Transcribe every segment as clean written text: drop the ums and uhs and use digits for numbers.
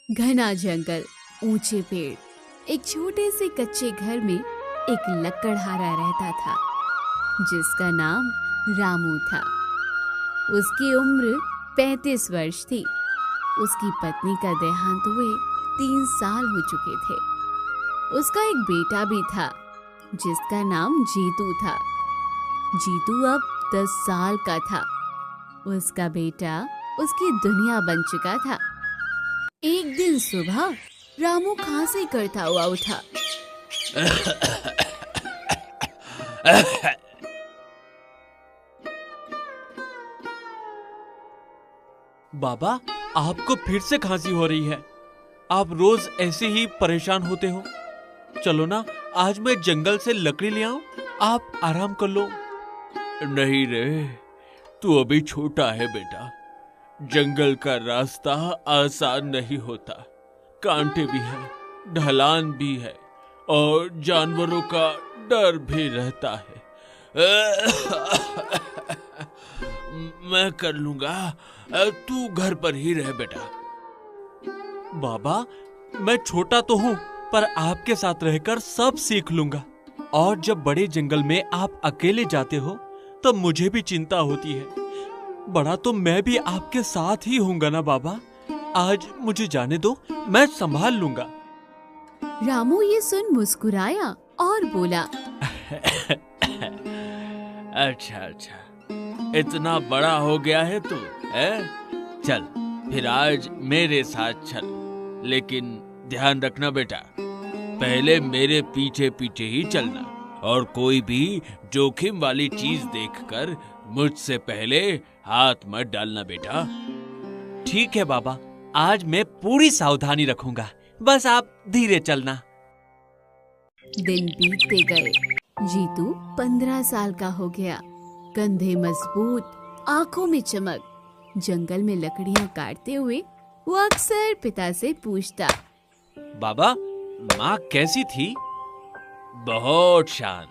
घना जंगल, ऊंचे पेड़, एक छोटे से कच्चे घर में एक लकड़हारा रहता था जिसका नाम रामू था। उसकी उम्र 35 वर्ष थी। उसकी पत्नी का देहांत हुए 3 साल हो चुके थे। उसका एक बेटा भी था जिसका नाम जीतू था। जीतू अब 10 साल का था। उसका बेटा उसकी दुनिया बन चुका था। एक दिन सुबह रामू खांसी करता हुआ उठा। बाबा, आपको फिर से खांसी हो रही है। आप रोज ऐसे ही परेशान होते हो। चलो ना, आज मैं जंगल से लकड़ी ले आऊं, आप आराम कर लो। नहीं रे, तू अभी छोटा है बेटा। जंगल का रास्ता आसान नहीं होता। कांटे भी है, ढलान भी है और जानवरों का डर भी रहता है। मैं कर लूंगा, तू घर पर ही रह बेटा। बाबा, मैं छोटा तो हूँ पर आपके साथ रहकर सब सीख लूंगा। और जब बड़े जंगल में आप अकेले जाते हो तब मुझे भी चिंता होती है। बड़ा तो मैं भी आपके साथ ही हूँगा ना बाबा। आज मुझे जाने दो, मैं संभाल लूंगा। रामू ये सुन मुस्कुराया और बोला, अच्छा, इतना बड़ा हो गया है तू, है? चल फिर आज मेरे साथ चल, लेकिन ध्यान रखना बेटा, पहले मेरे पीछे पीछे ही चलना और कोई भी जोखिम वाली चीज देखकर मुझसे पहले हाथ मत डालना बेटा। ठीक है बाबा, आज मैं पूरी सावधानी रखूंगा, बस आप धीरे चलना। दिन बीतते गए। जीतू 15 साल का हो गया। कंधे मजबूत, आंखों में चमक। जंगल में लकड़ियां काटते हुए वो अक्सर पिता से पूछता, बाबा, माँ कैसी थी? बहुत शांत,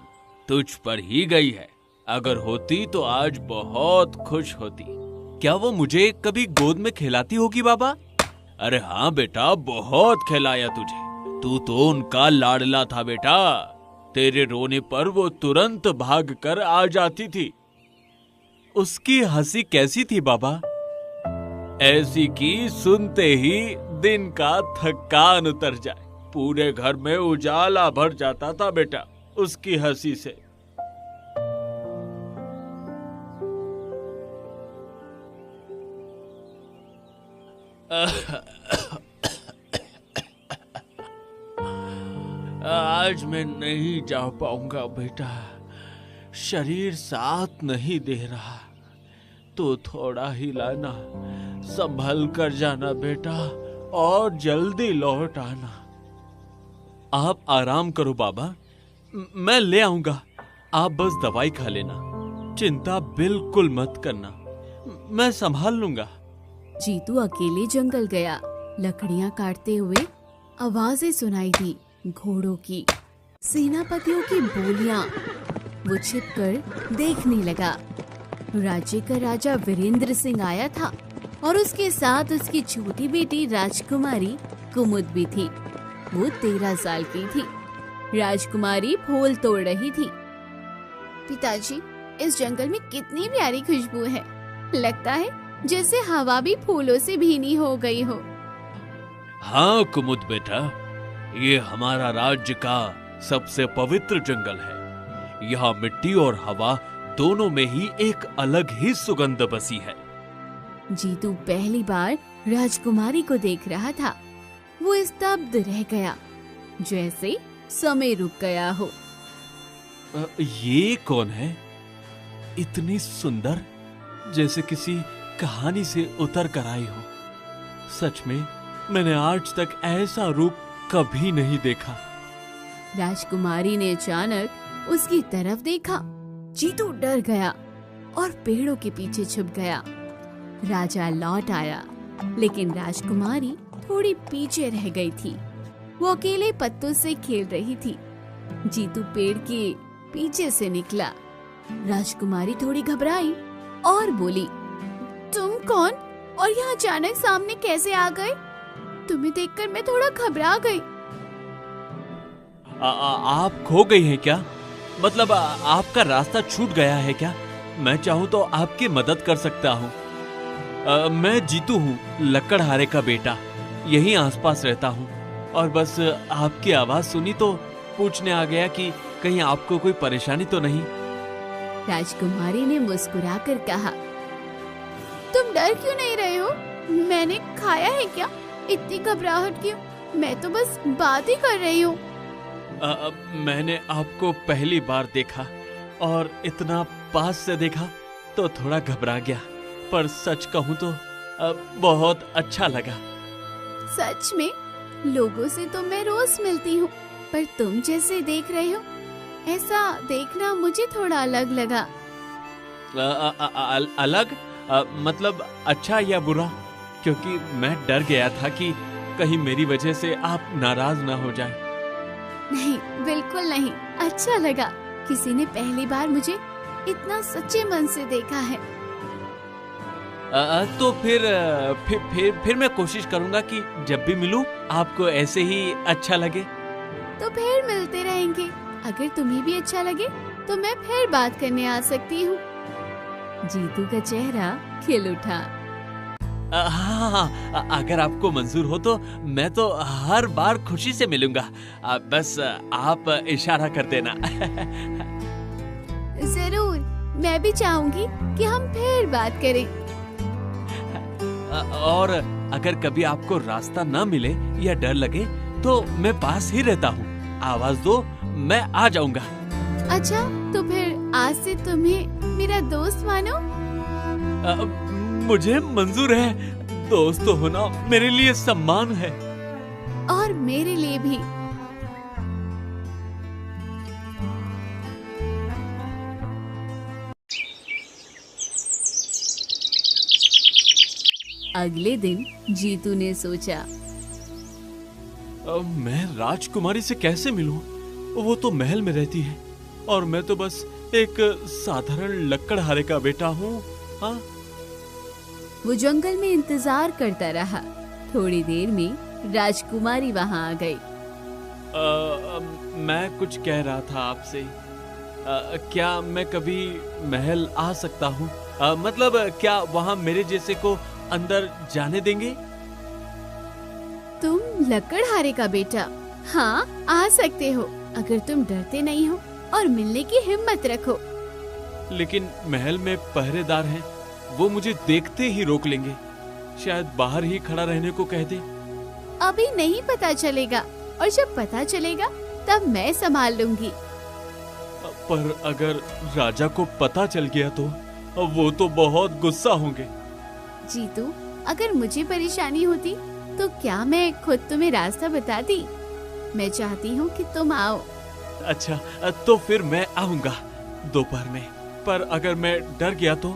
तुझ पर ही गई है। अगर होती तो आज बहुत खुश होती। क्या वो मुझे कभी गोद में खिलाती होगी बाबा? अरे हाँ बेटा, बहुत खिलाया तुझे। तू तो उनका लाडला था बेटा। तेरे रोने पर वो तुरंत भाग कर आ जाती थी। उसकी हंसी कैसी थी बाबा? ऐसी कि सुनते ही दिन का थकान उतर जाए। पूरे घर में उजाला भर जाता था बेटा उसकी हंसी से। आज मैं नहीं जा पाऊंगा बेटा, शरीर साथ नहीं दे रहा। तो थोड़ा ही लाना, संभल कर जाना बेटा और जल्दी लौट आना। आप आराम करो बाबा, मैं ले आऊंगा। आप बस दवाई खा लेना, चिंता बिल्कुल मत करना, मैं संभाल लूंगा। जीतू अकेले जंगल गया। लकड़ियां काटते हुए आवाजें सुनाई दी, घोड़ों की, सेनापतियों की बोलियां। वो छिपकर देखने लगा। राज्य का राजा वीरेंद्र सिंह आया था और उसके साथ उसकी छोटी बेटी राजकुमारी कुमुद भी थी। वो 13 साल की थी। राजकुमारी फूल तोड़ रही थी। पिताजी, इस जंगल में कितनी प्यारी खुशबू है। लगता है जैसे हवा भी फूलों से भीनी हो गई हो। हाँ कुमुद बेटा, ये हमारा राज्य का सबसे पवित्र जंगल है। यहाँ मिट्टी और हवा दोनों में ही एक अलग ही सुगंध बसी है। जीतू पहली बार राजकुमारी को देख रहा था। वो स्तब्ध रह गया, जैसे समय रुक गया हो। ये कौन है? इतनी सुंदर, जैसे किसी कहानी से उतर कर आई हो। सच में मैंने आज तक ऐसा रूप कभी नहीं देखा। राजकुमारी ने अचानक उसकी तरफ देखा। जीतू डर गया और पेड़ों के पीछे छुप गया। राजा लौट आया, लेकिन राजकुमारी थोड़ी पीछे रह गई थी। वो अकेले पत्तों से खेल रही थी। जीतू पेड़ के पीछे से निकला। राजकुमारी थोड़ी घबराई और बोली, तुम कौन और यहाँ अचानक सामने कैसे आ गए? तुम्हें देखकर मैं थोड़ा घबरा गई। आप खो गई हैं क्या? मतलब आपका रास्ता छूट गया है क्या? मैं चाहूँ तो आपकी मदद कर सकता हूँ। मैं जीतू हूँ, लकड़हारे का बेटा। यहीं आसपास रहता हूँ और बस आपकी आवाज सुनी तो पूछने आ गया कि कहीं आपको कोई परेशानी तो नहीं। राजकुमारी ने मुस्कुराकर कहा, तुम डर क्यों नहीं रहे हो? मैंने खाया है क्या? इतनी घबराहट क्यों? मैं तो बस बात ही कर रही हूँ। मैंने आपको पहली बार देखा और इतना पास से देखा तो थोड़ा घबरा गया, पर सच कहूँ तो बहुत अच्छा लगा। सच में? लोगों से तो मैं रोज मिलती हूँ, पर तुम जैसे देख रहे हो ऐसा देखना मुझे थोड़ा अलग लगा। अलग? मतलब अच्छा या बुरा? क्योंकि मैं डर गया था कि कहीं मेरी वजह से आप नाराज ना हो जाए। नहीं, बिल्कुल नहीं, अच्छा लगा। किसी ने पहली बार मुझे इतना सच्चे मन से देखा है। तो फिर मैं कोशिश करूंगा कि जब भी मिलूं आपको ऐसे ही अच्छा लगे। तो फिर मिलते रहेंगे। अगर तुम्हें भी अच्छा लगे तो मैं फिर बात करने आ सकती हूँ। जीतू का चेहरा खिल उठा। हाँ, अगर आपको मंजूर हो तो मैं तो हर बार खुशी से मिलूंगा। बस आप इशारा कर देना। जरूर, मैं भी चाहूंगी कि हम फिर बात करें। और अगर कभी आपको रास्ता ना मिले या डर लगे तो मैं पास ही रहता हूँ। आवाज दो, मैं आ जाऊंगा। अच्छा, तो फिर आज से तुम्हें मेरा दोस्त मानो? मुझे मंजूर है। दोस्त होना मेरे लिए सम्मान है। और मेरे लिए भी। अगले दिन जीतू ने सोचा, मैं राजकुमारी से कैसे मिलूं? वो तो महल में रहती है और मैं तो बस एक साधारण लकड़हारे का बेटा हूँ। हाँ? वो जंगल में इंतजार करता रहा। थोड़ी देर में राजकुमारी वहां आ गई। मैं कुछ कह रहा था आपसे। क्या मैं कभी महल आ सकता हूँ? मतलब क्या वहाँ मेरे जैसे को अंदर जाने देंगे? तुम लकड़हारे का बेटा? हाँ, आ सकते हो अगर तुम डरते नहीं हो और मिलने की हिम्मत रखो। लेकिन महल में पहरेदार हैं, वो मुझे देखते ही रोक लेंगे। शायद बाहर ही खड़ा रहने को कह दे। अभी नहीं पता चलेगा, और जब पता चलेगा तब मैं संभाल लूंगी। पर अगर राजा को पता चल गया तो वो तो बहुत गुस्सा होंगे। जीतू, अगर मुझे परेशानी होती तो क्या मैं खुद तुम्हें रास्ता बताती? मैं चाहती हूँ कि तुम आओ। अच्छा, तो फिर मैं आऊंगा दोपहर में। पर अगर मैं डर गया तो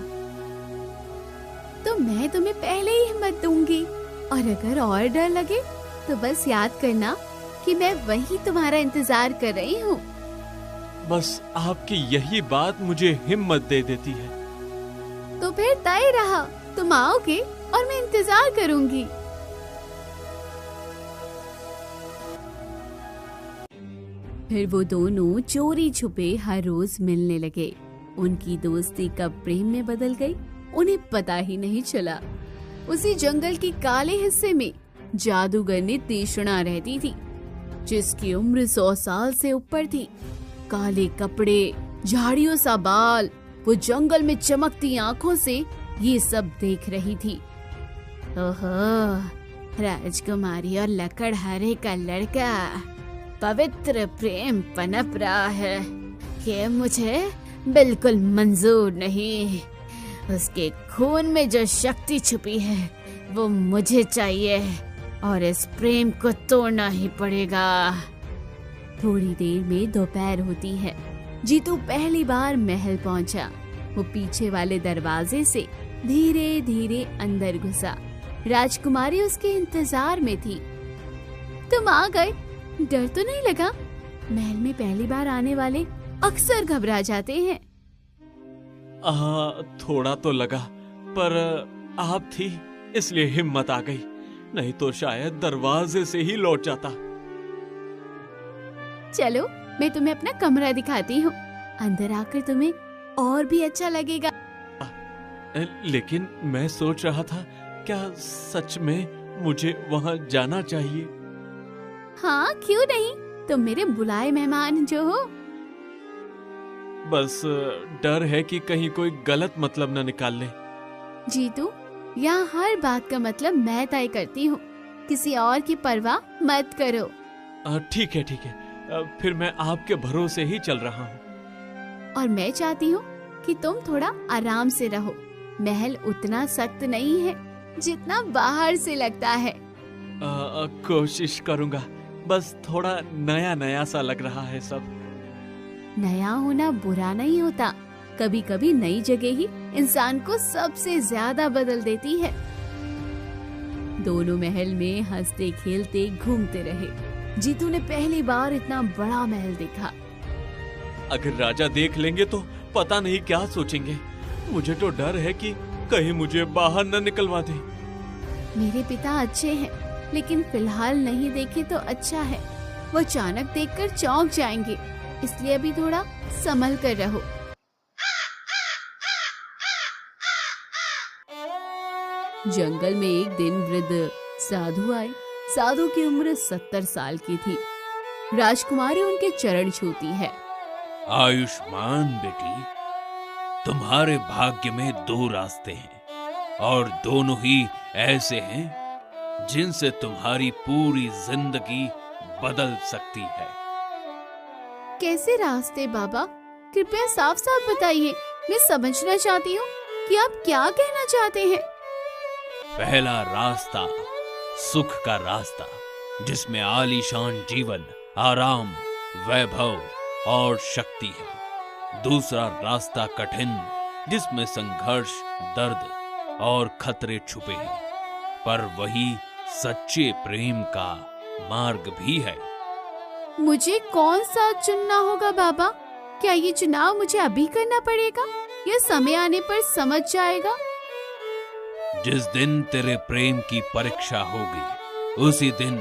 मैं तुम्हें पहले ही हिम्मत दूंगी। और अगर और डर लगे तो बस याद करना कि मैं वही तुम्हारा इंतजार कर रही हूँ। बस आपकी यही बात मुझे हिम्मत दे देती है। तो फिर तय रहा, तुम आओगे और मैं इंतजार करूंगी। फिर वो दोनों चोरी छुपे हर रोज मिलने लगे। उनकी दोस्ती कब प्रेम में बदल गई उन्हें पता ही नहीं चला। उसी जंगल के काले हिस्से में जादूगरनी तीक्ष्णा रहती थी, जिसकी उम्र 100 साल से ऊपर थी। काले कपड़े, झाड़ियों सा बाल, वो जंगल में चमकती आंखों से ये सब देख रही थी। ओहो, राजकुमारी और लकड़हारे का लड़का, पवित्र प्रेम पनप रहा है। ये मुझे बिल्कुल मंजूर नहीं। उसके खून में जो शक्ति छुपी है वो मुझे चाहिए और इस प्रेम को तोड़ना ही पड़ेगा। थोड़ी देर में दोपहर होती है। जीतू पहली बार महल पहुंचा। वो पीछे वाले दरवाजे से धीरे धीरे अंदर घुसा। राजकुमारी उसके इंतजार में थी। तुम आ गए, डर तो नहीं लगा? महल में पहली बार आने वाले अक्सर घबरा जाते हैं। थोड़ा तो लगा, पर आप थी इसलिए हिम्मत आ गई। नहीं तो शायद दरवाजे से ही लौट जाता। चलो मैं तुम्हें अपना कमरा दिखाती हूँ, अंदर आकर तुम्हें और भी अच्छा लगेगा। लेकिन मैं सोच रहा था, क्या सच में मुझे वहाँ जाना चाहिए? हाँ क्यों नहीं, तुम मेरे बुलाए मेहमान जो हो। बस डर है कि कहीं कोई गलत मतलब न निकाल ले। जीतू, यहाँ हर बात का मतलब मैं तय करती हूँ, किसी और की परवाह मत करो। ठीक है ठीक है, फिर मैं आपके भरोसे ही चल रहा हूँ। और मैं चाहती हूँ कि तुम थोड़ा आराम से रहो। महल उतना सख्त नहीं है जितना बाहर से लगता है। कोशिश करूँगा, बस थोड़ा नया नया सा लग रहा है सब। नया होना बुरा नहीं होता, कभी कभी नई जगह ही इंसान को सबसे ज्यादा बदल देती है। दोनों महल में हंसते खेलते घूमते रहे। जीतू ने पहली बार इतना बड़ा महल देखा। अगर राजा देख लेंगे तो पता नहीं क्या सोचेंगे। मुझे तो डर है कि कहीं मुझे बाहर न निकलवा दे। मेरे पिता अच्छे हैं, लेकिन फिलहाल नहीं देखे तो अच्छा है। वो अचानक देखकर चौंक जाएंगे, इसलिए अभी थोड़ा संभल कर रहो। जंगल में एक दिन वृद्ध साधु आए। साधु की उम्र 70 साल की थी। राजकुमारी उनके चरण छूती है। आयुष्मान बेटी, तुम्हारे भाग्य में 2 रास्ते हैं और दोनों ही ऐसे हैं जिनसे तुम्हारी पूरी जिंदगी बदल सकती है। कैसे रास्ते बाबा? कृपया साफ साफ बताइए, मैं समझना चाहती हूँ कि आप क्या कहना चाहते हैं। पहला रास्ता सुख का रास्ता, जिसमें आलीशान जीवन, आराम, वैभव और शक्ति है। दूसरा रास्ता कठिन, जिसमें संघर्ष, दर्द और खतरे छुपे हैं, पर वही सच्चे प्रेम का मार्ग भी है। मुझे कौन सा चुनना होगा बाबा? क्या ये चुनाव मुझे अभी करना पड़ेगा या समय आने पर समझ जाएगा? जिस दिन तेरे प्रेम की परीक्षा होगी, उसी दिन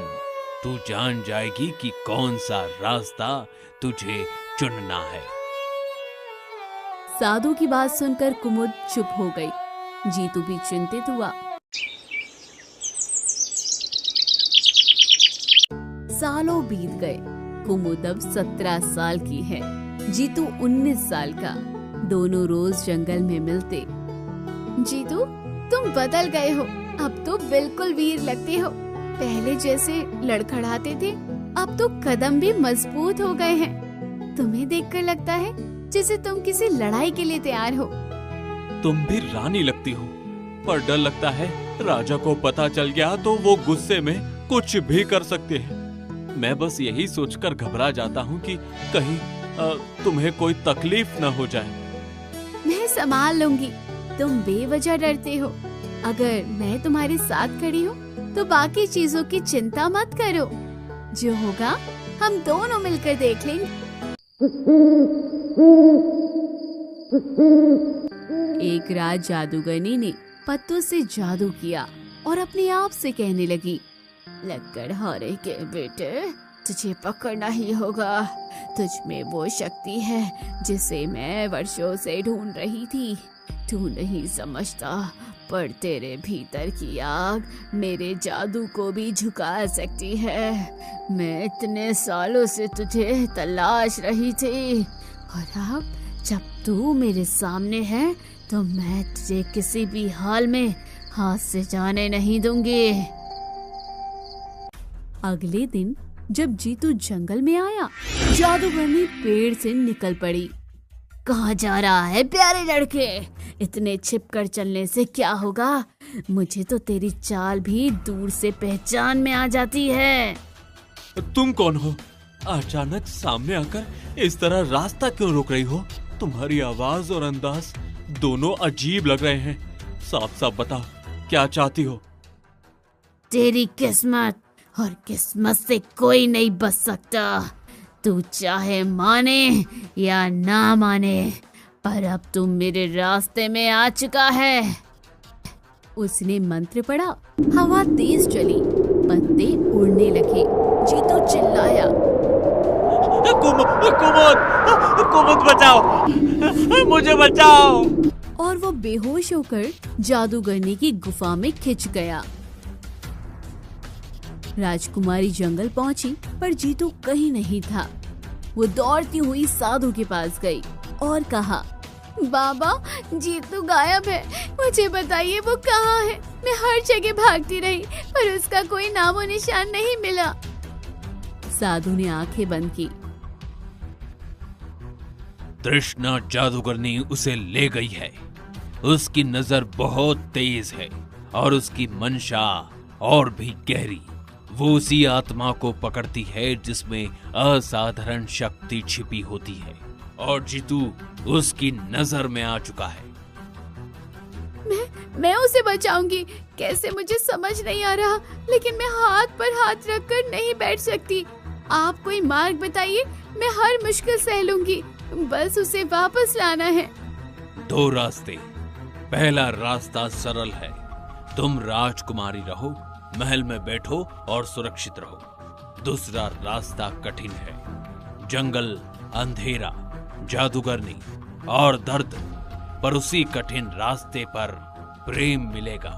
तू जान जाएगी कि कौन सा रास्ता तुझे चुनना है। साधु की बात सुनकर कुमुद चुप हो गई। जीतू भी चिंतित हुआ। सालों बीत गए। कुमुद अब 17 साल की है, जीतू 19 साल का। दोनों रोज जंगल में मिलते। जीतू, तुम बदल गए हो, अब तो बिल्कुल वीर लगते हो। पहले जैसे लड़खड़ाते थे, अब तो कदम भी मजबूत हो गए हैं। तुम्हें देखकर लगता है जैसे तुम किसी लड़ाई के लिए तैयार हो। तुम भी रानी लगती हो, पर डर लगता है राजा को पता चल गया तो वो गुस्से में कुछ भी कर सकते हैं। मैं बस यही सोचकर घबरा जाता हूँ कि कहीं तुम्हें कोई तकलीफ न हो जाए। मैं संभाल लूंगी, तुम बेवजह डरते हो। अगर मैं तुम्हारे साथ खड़ी हूँ तो बाकी चीजों की चिंता मत करो। जो होगा हम दोनों मिलकर देख लेंगे। एक रात जादूगरनी ने पत्तों से जादू किया और अपने आप से कहने लगी, लकड़हारे के बेटे, तुझे पकड़ना ही होगा। तुझ में वो शक्ति है जिसे मैं वर्षों से ढूंढ रही थी। तू नहीं समझता, पर तेरे भीतर की आग मेरे जादू को भी झुका सकती है। मैं इतने सालों से तुझे तलाश रही थी, और अब जब तू मेरे सामने है तो मैं तुझे किसी भी हाल में हाथ से जाने नहीं दूंगी। अगले दिन जब जीतू जंगल में आया, जादूगरनी पेड़ से निकल पड़ी। कहाँ जा रहा है प्यारे लड़के? इतने छिपकर चलने से क्या होगा? मुझे तो तेरी चाल भी दूर से पहचान में आ जाती है। तुम कौन हो? अचानक सामने आकर इस तरह रास्ता क्यों रोक रही हो? तुम्हारी आवाज और अंदाज दोनों अजीब लग रहे हैं। साफ साफ बताओ, क्या चाहती हो? तेरी किस्मत, और किस्मत से कोई नहीं बच सकता। तू चाहे माने या ना माने, पर अब तू मेरे रास्ते में आ चुका है। उसने मंत्र पढ़ा, हवा तेज चली, पत्ते उड़ने लगे। जीतू चिल्लाया, कुमुद बचाओ, मुझे बचाओ। और वो बेहोश होकर जादूगरनी की गुफा में खिंच गया। राजकुमारी जंगल पहुंची पर जीतू कहीं नहीं था। वो दौड़ती हुई साधु के पास गई और कहा, बाबा जीतू गायब है, मुझे बताइए वो कहाँ है। मैं हर जगह भागती रही पर उसका कोई नामो निशान नहीं मिला। साधु ने आंखें बंद की। तृष्णा जादूगरनी उसे ले गई है। उसकी नजर बहुत तेज है और उसकी मंशा और भी गहरी। वो उसी आत्मा को पकड़ती है जिसमें असाधारण शक्ति छिपी होती है और जीतू उसकी नजर में आ चुका है। मैं उसे बचाऊंगी कैसे मुझे समझ नहीं आ रहा, लेकिन मैं हाथ पर हाथ रखकर नहीं बैठ सकती। आप कोई मार्ग बताइए, मैं हर मुश्किल सह लूंगी, बस उसे वापस लाना है। 2 रास्ते। पहला रास्ता सरल है, तुम राजकुमारी रहो, महल में बैठो और सुरक्षित रहो। दूसरा रास्ता कठिन है, जंगल, अंधेरा, जादूगरनी और दर्द। पर उसी कठिन रास्ते पर प्रेम मिलेगा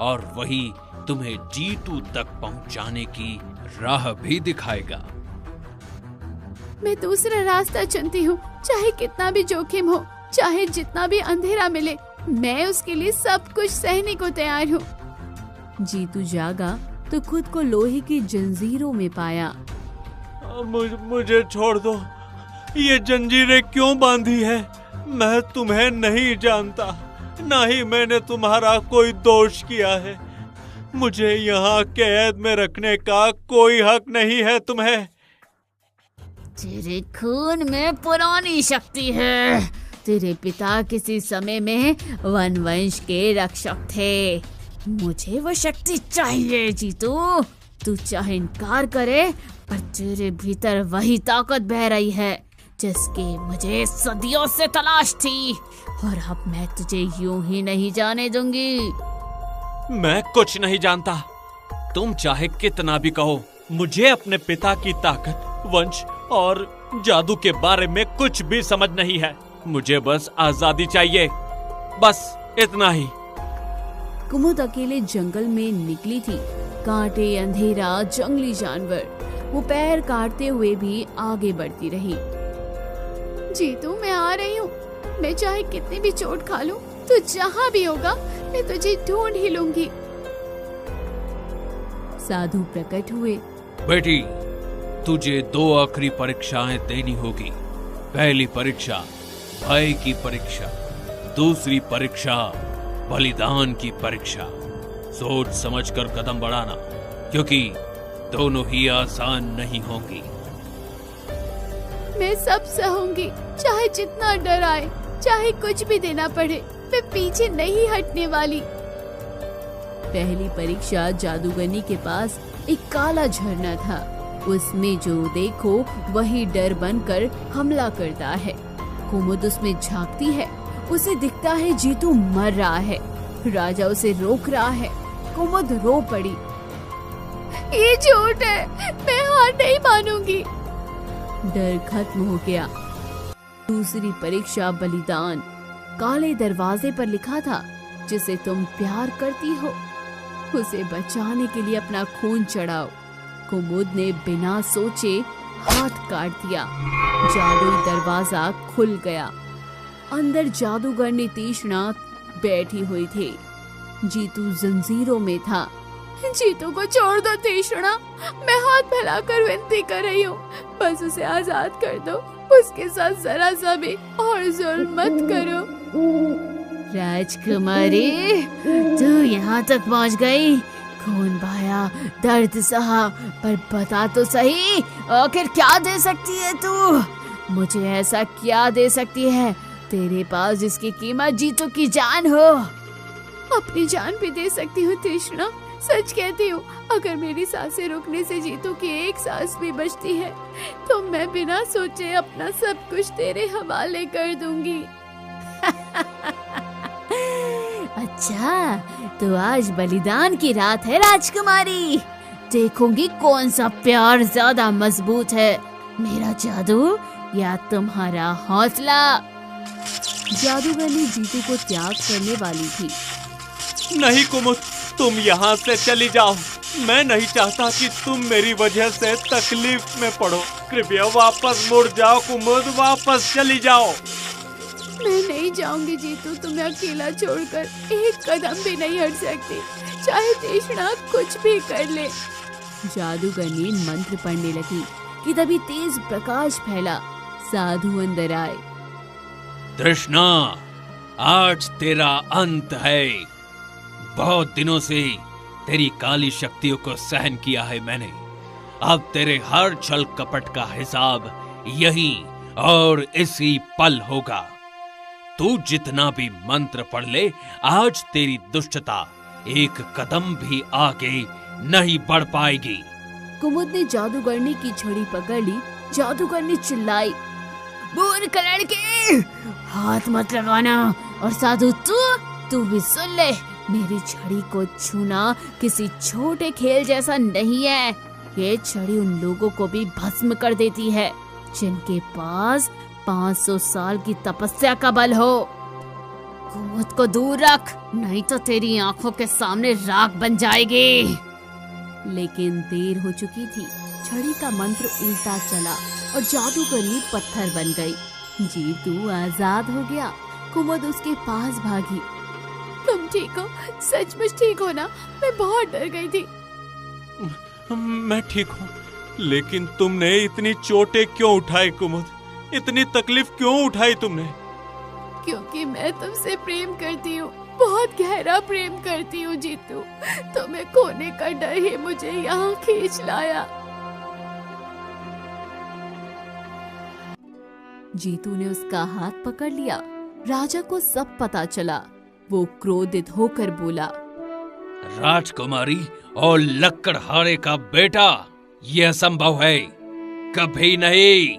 और वही तुम्हें जीतू तक पहुंचाने की राह भी दिखाएगा। मैं दूसरा रास्ता चुनती हूँ, चाहे कितना भी जोखिम हो, चाहे जितना भी अंधेरा मिले, मैं उसके लिए सब कुछ सहने को तैयार हूँ। जीतू जागा तो खुद को लोहे की जंजीरों में पाया। मुझे छोड़ दो, ये जंजीरें क्यों बांधी है? मैं तुम्हें नहीं जानता, ना ही मैंने तुम्हारा कोई दोष किया है। मुझे यहाँ कैद में रखने का कोई हक नहीं है तुम्हें। तेरे खून में पुरानी शक्ति है। तेरे पिता किसी समय में वनवंश के रक्षक थे। मुझे वो शक्ति चाहिए जीतू। तू चाहे इनकार करे, पर तेरे भीतर वही ताकत बह रही है जिसकी मुझे सदियों से तलाश थी, और अब मैं तुझे यूं ही नहीं जाने दूंगी। मैं कुछ नहीं जानता। तुम चाहे कितना भी कहो, मुझे अपने पिता की ताकत, वंश और जादू के बारे में कुछ भी समझ नहीं है। मुझे बस आजादी चाहिए, बस इतना ही। कुमुद अकेले जंगल में निकली थी। कांटे, अंधेरा, जंगली जानवर। वो पैर काटते हुए भी आगे बढ़ती रही। जीतू, मैं आ रही हूँ। मैं चाहे कितनी भी चोट खा लूं, तू जहाँ भी होगा मैं तुझे ढूंढ ही लूंगी। साधु प्रकट हुए। बेटी, तुझे 2 आखिरी परीक्षाएं देनी होगी। पहली परीक्षा भय की परीक्षा, दूसरी परीक्षा बलिदान की परीक्षा। सोच समझकर कदम बढ़ाना, क्योंकि दोनों ही आसान नहीं होंगी। मैं सब सहूंगी, चाहे जितना डर आए, चाहे कुछ भी देना पड़े, मैं पीछे नहीं हटने वाली। पहली परीक्षा जादूगरनी के पास एक काला झरना था। उसमें जो देखो वही डर बनकर हमला करता है। कुमुद उसमें झांकती है। उसे दिखता है जीतू मर रहा है। राजा उसे रोक रहा है। कुमुद रो पड़ी। ये झूठ है, मैं हार नहीं मानूंगी। डर खत्म हो गया। दूसरी परीक्षा बलिदान। काले दरवाजे पर लिखा था, जिसे तुम प्यार करती हो उसे बचाने के लिए अपना खून चढ़ाओ। कुमुद ने बिना सोचे हाथ काट दिया। जादुई दरवाजा खुल गया। अंदर जादूगरनी तीक्ष्णा बैठी हुई थी। जीतू जंजीरों में था। जीतू को छोड़ दो तीक्ष्णा, मैं हाथ फैलाकर विनती कर रही हूँ। बस उसे आजाद कर दो। उसके साथ जरा सा भी और जुल्म मत करो। राजकुमारी, तू यहाँ तक पहुँच गई। खून बहाया, दर्द सहा, पर बता तो सही, आखिर क्या दे सकती है तू? मुझे ऐसा क्या दे सकती है तेरे पास जिसकी कीमत जीतू की जान हो? अपनी जान भी दे सकती हूँ तीक्ष्णा, सच कहती हूँ। अगर मेरी सांसें रुकने से जीतू की एक सांस भी बचती है तो मैं बिना सोचे अपना सब कुछ तेरे हवाले कर दूंगी। अच्छा, तो आज बलिदान की रात है राजकुमारी। देखूंगी कौन सा प्यार ज्यादा मजबूत है, मेरा जादू या तुम्हारा हौसला। जादूगर ने जीतू को त्याग करने वाली थी। नहीं कुमुद, तुम यहाँ से चली जाओ। मैं नहीं चाहता कि तुम मेरी वजह से तकलीफ में पड़ो। कृपया वापस मुड़ जाओ कुमुद, वापस चली जाओ। मैं नहीं जाऊंगी जीतू, तुम्हें अकेला छोड़कर एक कदम भी नहीं हट सकती, चाहे तृष्णा कुछ भी कर ले। जादूगर ने मंत्र पढ़ने लगी कि तभी तेज प्रकाश फैला। साधु अंदर आए। तृष्णा, आज तेरा अंत है। बहुत दिनों से तेरी काली शक्तियों को सहन किया है मैंने। अब तेरे हर छल कपट का हिसाब यही और इसी पल होगा। तू जितना भी मंत्र पढ़ ले, आज तेरी दुष्टता एक कदम भी आगे नहीं बढ़ पाएगी। कुमुद ने जादूगरनी की छड़ी पकड़ ली। जादूगर ने चिल्लाई, मूर्ख लड़के, हाथ मत लगाना। और साधु तू भी सुन ले, मेरी छड़ी को छूना किसी छोटे खेल जैसा नहीं है। ये छड़ी उन लोगों को भी भस्म कर देती है जिनके पास 500 साल की तपस्या का बल हो। कुमुद को दूर रख, नहीं तो तेरी आंखों के सामने राख बन जाएगी। लेकिन देर हो चुकी थी। छड़ी का मंत्र उल्टा चला और जादूगरनी पत्थर बन गई। जीतू आजाद हो गया। कुमुद उसके पास भागी। तुम ठीक हो? सचमुच ठीक हो ना? मैं बहुत डर गई थी। मैं ठीक हूँ, लेकिन तुमने इतनी चोटें क्यों उठाई कुमुद? इतनी तकलीफ क्यों उठाई तुमने? क्योंकि मैं तुमसे प्रेम करती हूँ, बहुत गहरा प्रेम करती हूँ जीतू। तुम्हें खोने का डर ही मुझे यहाँ खींच लाया। जीतू ने उसका हाथ पकड़ लिया। राजा को सब पता चला। वो क्रोधित होकर बोला, राजकुमारी और लकड़हारे का बेटा, यह असंभव है, कभी नहीं।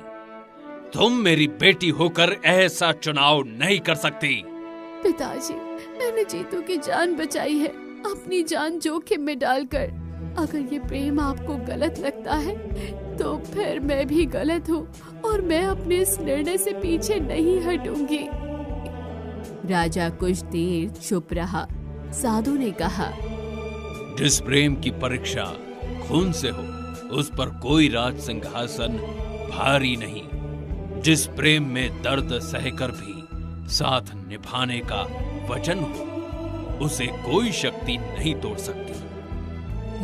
तुम मेरी बेटी होकर ऐसा चुनाव नहीं कर सकती। पिताजी, मैंने जीतू की जान बचाई है, अपनी जान जोखिम में डालकर। अगर ये प्रेम आपको गलत लगता है तो फिर मैं भी गलत हूँ और मैं अपने इस निर्णय से पीछे नहीं हटूंगी। राजा कुछ देर चुप रहा। साधु ने कहा, जिस प्रेम की परीक्षा खून से हो, उस पर कोई राज सिंहासन भारी नहीं। जिस प्रेम में दर्द सहकर भी साथ निभाने का वचन हो, उसे कोई शक्ति नहीं तोड़ सकती।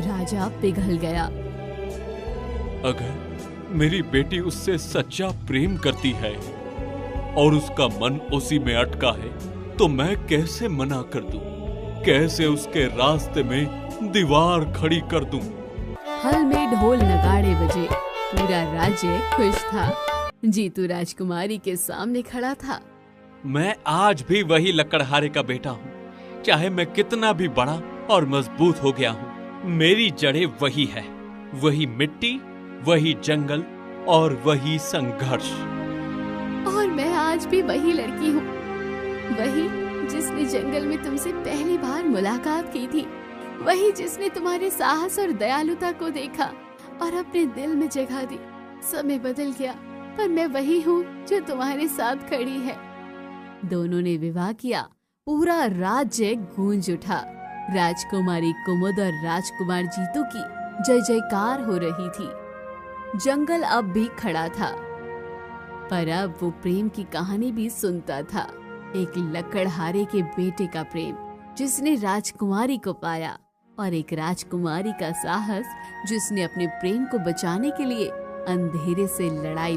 राजा पिघल गया। अगर मेरी बेटी उससे सच्चा प्रेम करती है और उसका मन उसी में अटका है, तो मैं कैसे मना कर दूं? कैसे उसके रास्ते में दीवार खड़ी कर दूं? हल में ढोल नगाड़े बजे। पूरा राज्य खुश था। जीतू राजकुमारी के सामने खड़ा था। मैं आज भी वही लकड़हारे का बेटा हूँ, चाहे मैं कितना भी बड़ा और मजबूत हो गया हूँ। मेरी जड़ें वही है, वही मिट्टी, वही जंगल और वही संघर्ष। और मैं आज भी वही लड़की हूँ, वही जिसने जंगल में तुमसे पहली बार मुलाकात की थी, वही जिसने तुम्हारे साहस और दयालुता को देखा और अपने दिल में जगह दी। समय बदल गया, पर मैं वही हूँ जो तुम्हारे साथ खड़ी है। दोनों ने विवाह किया। पूरा राज्य गूंज उठा। राजकुमारी कुमुद और राजकुमार जीतू की जय जयकार हो रही थी। जंगल अब भी खड़ा था, पर अब वो प्रेम की कहानी भी सुनता था। एक लकड़हारे के बेटे का प्रेम जिसने राजकुमारी को पाया, और एक राजकुमारी का साहस जिसने अपने प्रेम को बचाने के लिए अंधेरे से लड़ाई